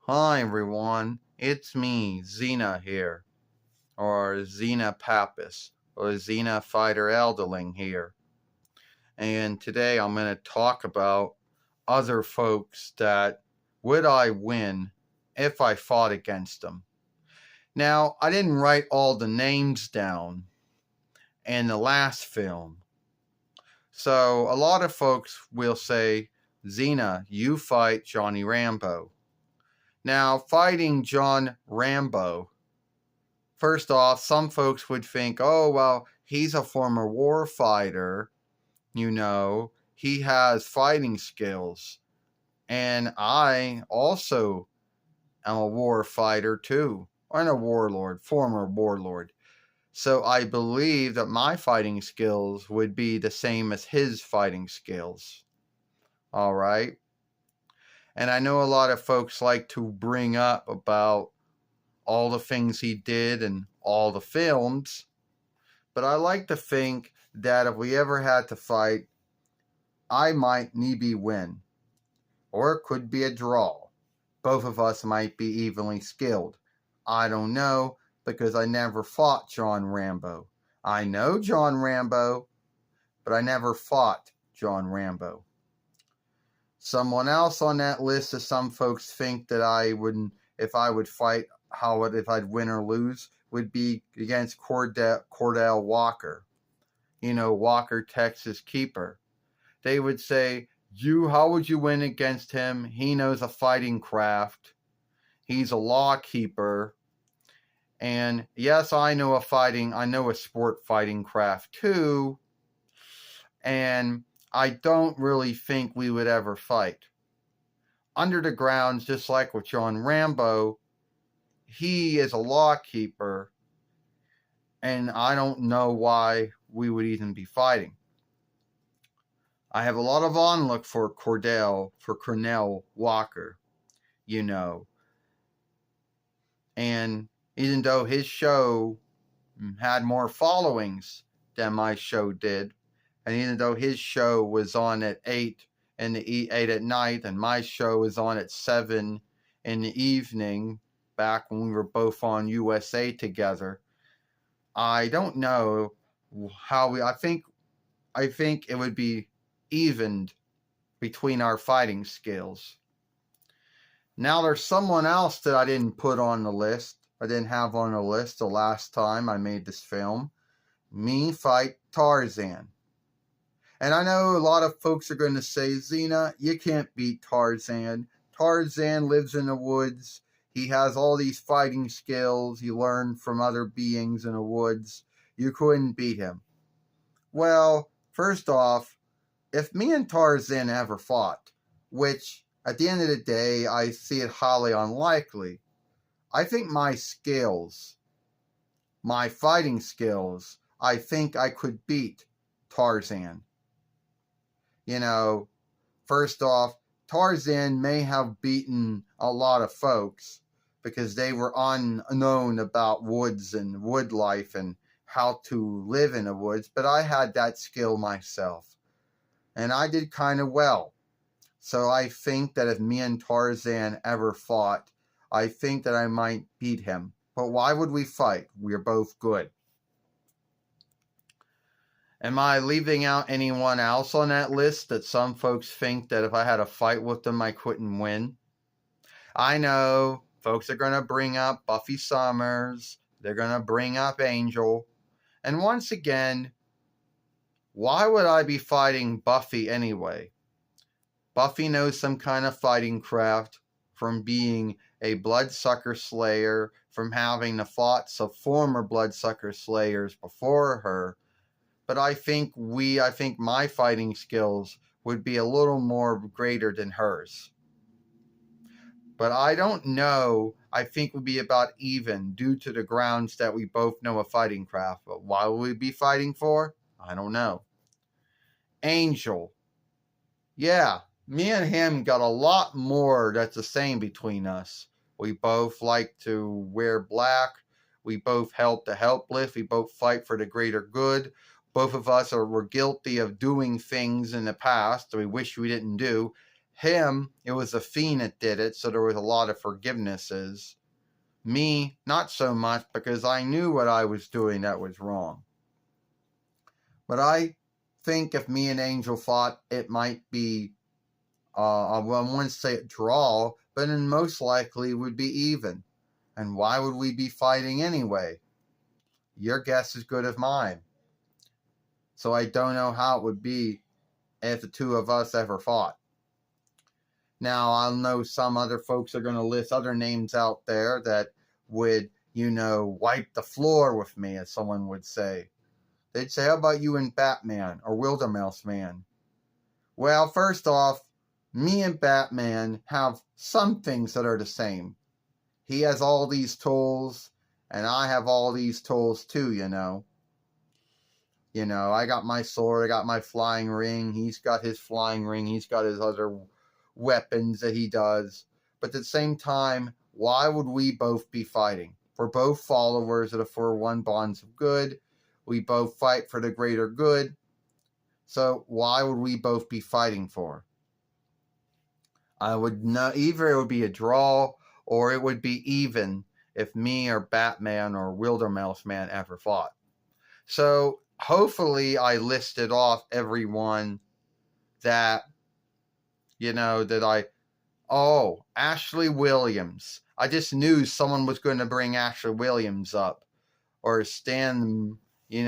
Hi everyone, it's me, XENA here, or XENA Pappas, or XENA Fighter Elderling here. And today I'm going to talk about other folks that would I win if I fought against them. Now, I didn't write all the names down in the last film. So a lot of folks will say, XENA, you fight Johnny Rambo. Now, fighting John Rambo, first off, some folks would think, oh, well, he's a former war fighter. He has fighting skills. And I also am a war fighter too, and a warlord, former warlord. So I believe that my fighting skills would be the same as his fighting skills. All right. And I know a lot of folks like to bring up about all the things he did and all the films. But I like to think that if we ever had to fight, I might maybe win. Or it could be a draw. Both of us might be evenly skilled. I don't know, because I never fought John Rambo. I know John Rambo, but I never fought John Rambo. Someone else on that list of some folks think that I wouldn't, if I would fight, if I'd win or lose, would be against Cordell Walker. Walker, Texas keeper. They would say, how would you win against him? He knows a fighting craft. He's a law keeper. And yes, I know a sport fighting craft too. And I don't really think we would ever fight. Under the grounds, just like with John Rambo, he is a law keeper. And I don't know why we would even be fighting. I have a lot of onlook for Cornell Walker, And even though his show had more followings than my show did, and even though his show was on at 8 at night, and my show was on at 7 in the evening, back when we were both on USA together, I don't know how I think it would be evened between our fighting skills. Now there's someone else that I didn't put on the list. I didn't have on the list the last time I made this film. Me fight Tarzan. And I know a lot of folks are going to say, XENA, you can't beat Tarzan. Tarzan lives in the woods. He has all these fighting skills he learned from other beings in the woods. You couldn't beat him. Well, first off, if me and Tarzan ever fought, which at the end of the day I see it highly unlikely, I think my fighting skills, I think I could beat Tarzan. First off, Tarzan may have beaten a lot of folks because they were unknown about woods and wood life and how to live in the woods, but I had that skill myself. And I did kind of well. So I think that if me and Tarzan ever fought, I think that I might beat him. But why would we fight? We're both good. Am I leaving out anyone else on that list that some folks think that if I had a fight with them, I couldn't win? I know folks are going to bring up Buffy Summers. They're going to bring up Angel. And once again, why would I be fighting Buffy anyway? Buffy knows some kind of fighting craft from being a bloodsucker slayer, from having the thoughts of former bloodsucker slayers before her. But I think my fighting skills would be a little more greater than hers. But I don't know. I think we'd be about even due to the grounds that we both know a fighting craft. But why would we be fighting for? I don't know. Angel. Yeah, me and him got a lot more that's the same between us. We both like to wear black. We both help the helpless. We both fight for the greater good. Both of us were guilty of doing things in the past that we wish we didn't do. Him, it was a fiend that did it, so there was a lot of forgivenesses. Me, not so much, because I knew what I was doing that was wrong. But I think if me and Angel fought, it might be, I wouldn't say a draw, but it most likely would be even. And why would we be fighting anyway? Your guess is good as mine. So I don't know how it would be if the two of us ever fought. Now, I know some other folks are going to list other names out there that would, wipe the floor with me, as someone would say. They'd say, how about you and Batman or Wildermouse Man? Well, first off, me and Batman have some things that are the same. He has all these tools, and I have all these tools too, I got my sword, I got my flying ring, he's got his flying ring, he's got his other weapons that he does. But at the same time, why would we both be fighting? We're both followers of the 4-1 bonds of good. We both fight for the greater good. So why would we both be fighting for? I would not, either it would be a draw or it would be even if me or Batman or Wildermouse Man ever fought. So hopefully I listed off everyone that, Ashley Williams. I just knew someone was going to bring Ashley Williams up, or Stan, bring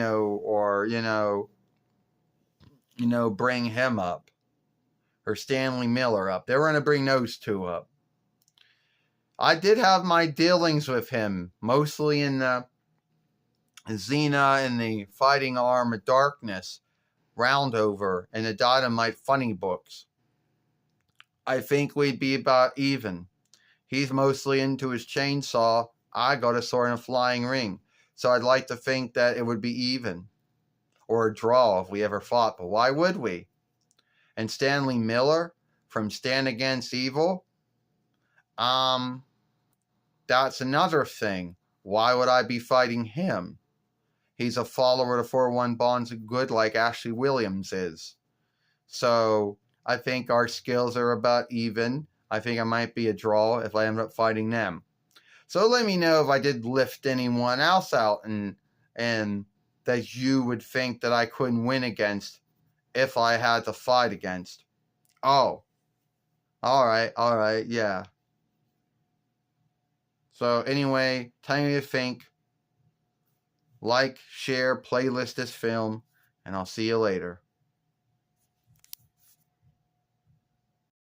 him up, or Stanley Miller up. They were going to bring those two up. I did have my dealings with him, mostly in the XENA and the Fighting Arm of Darkness Roundover and the Dynamite Funny books. I think we'd be about even. He's mostly into his chainsaw. I got a sword and a flying ring. So I'd like to think that it would be even. Or a draw if we ever fought. But why would we? And Stanley Miller from Stand Against Evil? That's another thing. Why would I be fighting him? He's a follower of the 4-1 bonds of good like Ashley Williams is. So I think our skills are about even. I think I might be a draw if I end up fighting them. So let me know if I did lift anyone else out and that you would think that I couldn't win against if I had to fight against. Oh. Alright, yeah. So anyway, tell me what you think. Like, share, playlist this film, and I'll see you later.